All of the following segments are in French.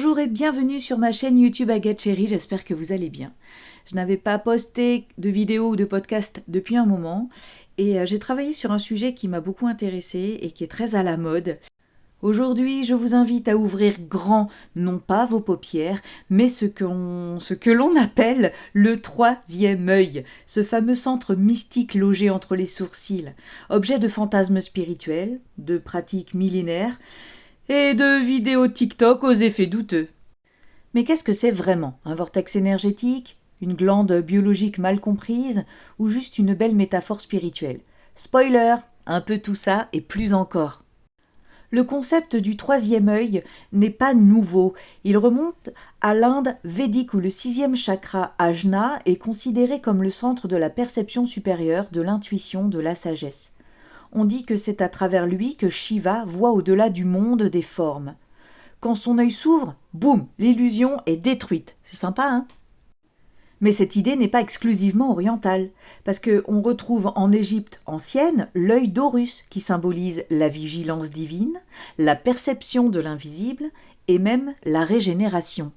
Bonjour et bienvenue sur ma chaîne YouTube Agathe Chérie, j'espère que vous allez bien. Je n'avais pas posté de vidéo ou de podcast depuis un moment et j'ai travaillé sur un sujet qui m'a beaucoup intéressée et qui est très à la mode. Aujourd'hui, je vous invite à ouvrir grand, non pas vos paupières, mais ce que l'on appelle le troisième œil, ce fameux centre mystique logé entre les sourcils, objet de fantasmes spirituels, de pratiques millénaires, et de vidéos TikTok aux effets douteux. Mais qu'est-ce que c'est vraiment? Un vortex énergétique? Une glande biologique mal comprise? Ou juste une belle métaphore spirituelle? Spoiler, un peu tout ça et plus encore. Le concept du troisième œil n'est pas nouveau. Il remonte à l'Inde védique où le sixième chakra Ajna est considéré comme le centre de la perception supérieure, de l'intuition, de la sagesse. On dit que c'est à travers lui que Shiva voit au-delà du monde des formes. Quand son œil s'ouvre, boum, l'illusion est détruite. C'est sympa, hein? Mais cette idée n'est pas exclusivement orientale, parce qu'on retrouve en Égypte ancienne l'œil d'Horus, qui symbolise la vigilance divine, la perception de l'invisible et même la régénération.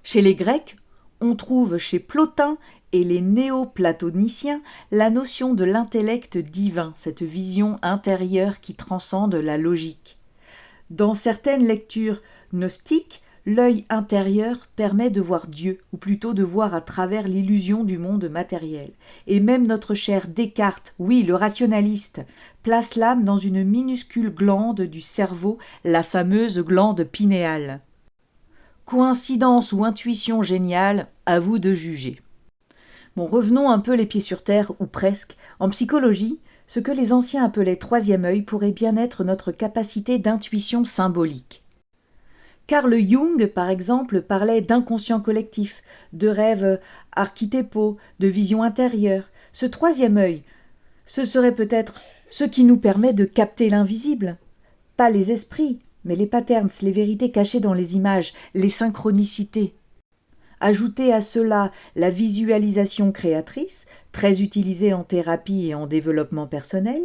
Chez les Grecs, on trouve chez Plotin et les néo-platoniciens la notion de l'intellect divin, cette vision intérieure qui transcende la logique. Dans certaines lectures gnostiques, l'œil intérieur permet de voir Dieu, ou plutôt de voir à travers l'illusion du monde matériel. Et même notre cher Descartes, oui, le rationaliste, place l'âme dans une minuscule glande du cerveau, la fameuse glande pinéale. Coïncidence ou intuition géniale, à vous de juger. Bon, revenons un peu les pieds sur terre, ou presque. En psychologie, ce que les anciens appelaient troisième œil pourrait bien être notre capacité d'intuition symbolique. Carl Jung, par exemple, parlait d'inconscient collectif, de rêves archétypaux, de vision intérieure. Ce troisième œil, ce serait peut-être ce qui nous permet de capter l'invisible. Pas les esprits, mais les patterns, les vérités cachées dans les images, les synchronicités. Ajoutez à cela la visualisation créatrice, très utilisée en thérapie et en développement personnel,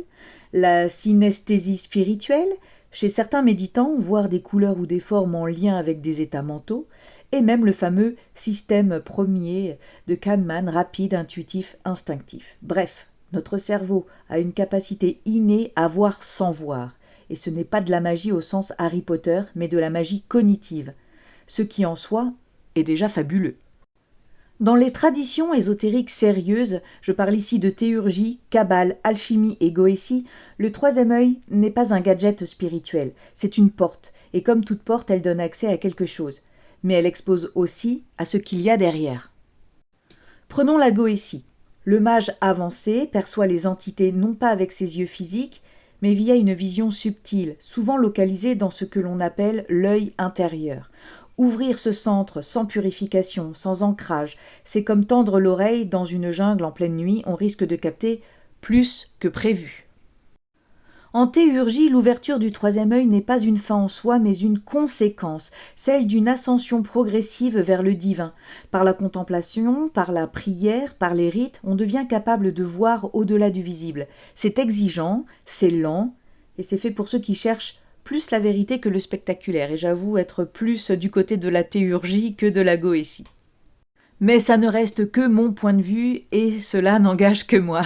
la synesthésie spirituelle, chez certains méditants, voir des couleurs ou des formes en lien avec des états mentaux, et même le fameux système premier de Kahneman, rapide, intuitif, instinctif. Bref, notre cerveau a une capacité innée à voir sans voir, et ce n'est pas de la magie au sens Harry Potter, mais de la magie cognitive, ce qui en soi est déjà fabuleux. Dans les traditions ésotériques sérieuses, je parle ici de théurgie, kabbale, alchimie et goétie, le troisième œil n'est pas un gadget spirituel, c'est une porte, et comme toute porte, elle donne accès à quelque chose, mais elle expose aussi à ce qu'il y a derrière. Prenons la goétie. Le mage avancé perçoit les entités non pas avec ses yeux physiques, mais via une vision subtile, souvent localisée dans ce que l'on appelle l'œil intérieur. Ouvrir ce centre sans purification, sans ancrage, c'est comme tendre l'oreille dans une jungle en pleine nuit, on risque de capter plus que prévu. En théurgie, l'ouverture du troisième œil n'est pas une fin en soi, mais une conséquence, celle d'une ascension progressive vers le divin. Par la contemplation, par la prière, par les rites, on devient capable de voir au-delà du visible. C'est exigeant, c'est lent, et c'est fait pour ceux qui cherchent plus la vérité que le spectaculaire, et j'avoue être plus du côté de la théurgie que de la goétie. Mais ça ne reste que mon point de vue, et cela n'engage que moi.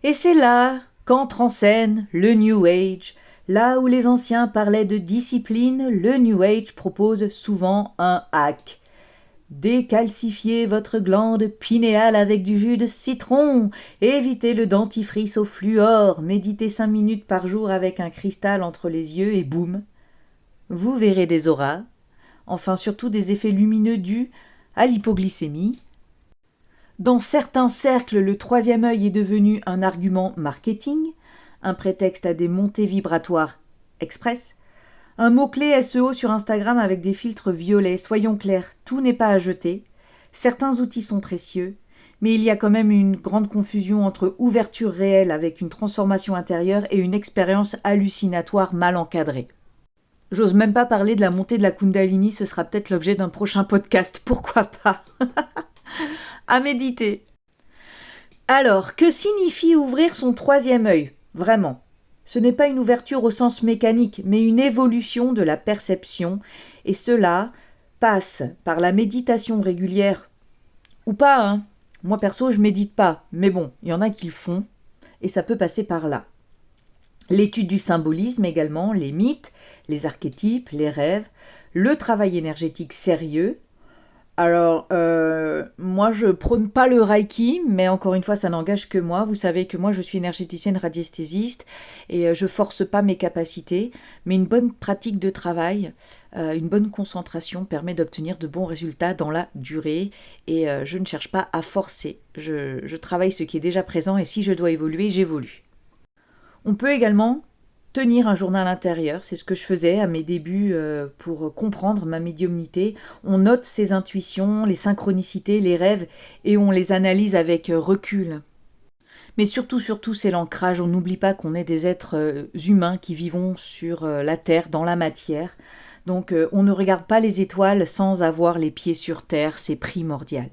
Et c'est là qu'entre en scène le New Age. Là où les anciens parlaient de discipline, le New Age propose souvent un hack. Décalcifiez votre glande pinéale avec du jus de citron, évitez le dentifrice au fluor, méditez 5 minutes par jour avec un cristal entre les yeux et boum, vous verrez des auras, enfin surtout des effets lumineux dus à l'hypoglycémie. Dans certains cercles, le troisième œil est devenu un argument marketing, un prétexte à des montées vibratoires express. Un mot-clé SEO sur Instagram avec des filtres violets, soyons clairs, tout n'est pas à jeter. Certains outils sont précieux, mais il y a quand même une grande confusion entre ouverture réelle avec une transformation intérieure et une expérience hallucinatoire mal encadrée. J'ose même pas parler de la montée de la Kundalini, ce sera peut-être l'objet d'un prochain podcast, pourquoi pas. À méditer. Alors, que signifie ouvrir son troisième œil, vraiment ? Ce n'est pas une ouverture au sens mécanique, mais une évolution de la perception, et cela passe par la méditation régulière, ou pas, hein. Moi perso, je médite pas, mais bon, il y en a qui le font, et ça peut passer par là. L'étude du symbolisme également, les mythes, les archétypes, les rêves, le travail énergétique sérieux. Alors, moi je prône pas le Reiki, mais encore une fois ça n'engage que moi. Vous savez que moi je suis énergéticienne radiesthésiste et je force pas mes capacités, mais une bonne pratique de travail, une bonne concentration permet d'obtenir de bons résultats dans la durée et je ne cherche pas à forcer. Je travaille ce qui est déjà présent et si je dois évoluer, j'évolue. On peut également tenir un journal intérieur, c'est ce que je faisais à mes débuts pour comprendre ma médiumnité. On note ses intuitions, les synchronicités, les rêves et on les analyse avec recul. Mais surtout, c'est l'ancrage. On n'oublie pas qu'on est des êtres humains qui vivons sur la Terre, dans la matière. Donc on ne regarde pas les étoiles sans avoir les pieds sur Terre, c'est primordial.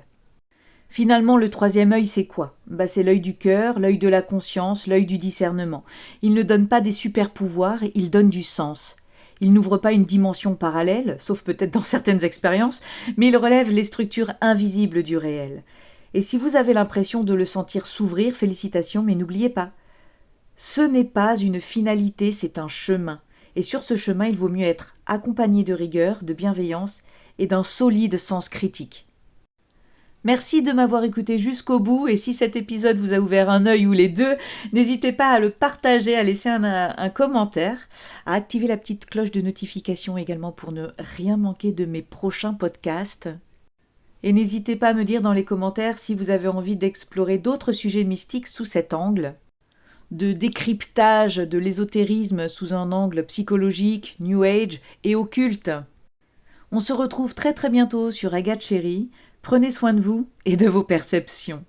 Finalement, le troisième œil, c'est quoi ? C'est l'œil du cœur, l'œil de la conscience, l'œil du discernement. Il ne donne pas des super pouvoirs, il donne du sens. Il n'ouvre pas une dimension parallèle, sauf peut-être dans certaines expériences, mais il relève les structures invisibles du réel. Et si vous avez l'impression de le sentir s'ouvrir, félicitations, mais n'oubliez pas, ce n'est pas une finalité, c'est un chemin. Et sur ce chemin, il vaut mieux être accompagné de rigueur, de bienveillance et d'un solide sens critique. Merci de m'avoir écouté jusqu'au bout et si cet épisode vous a ouvert un œil ou les deux, n'hésitez pas à le partager, à laisser un commentaire, à activer la petite cloche de notification également pour ne rien manquer de mes prochains podcasts. Et n'hésitez pas à me dire dans les commentaires si vous avez envie d'explorer d'autres sujets mystiques sous cet angle, de décryptage de l'ésotérisme sous un angle psychologique, New Age et occulte. On se retrouve très très bientôt sur Agathe Chérie. Prenez soin de vous et de vos perceptions.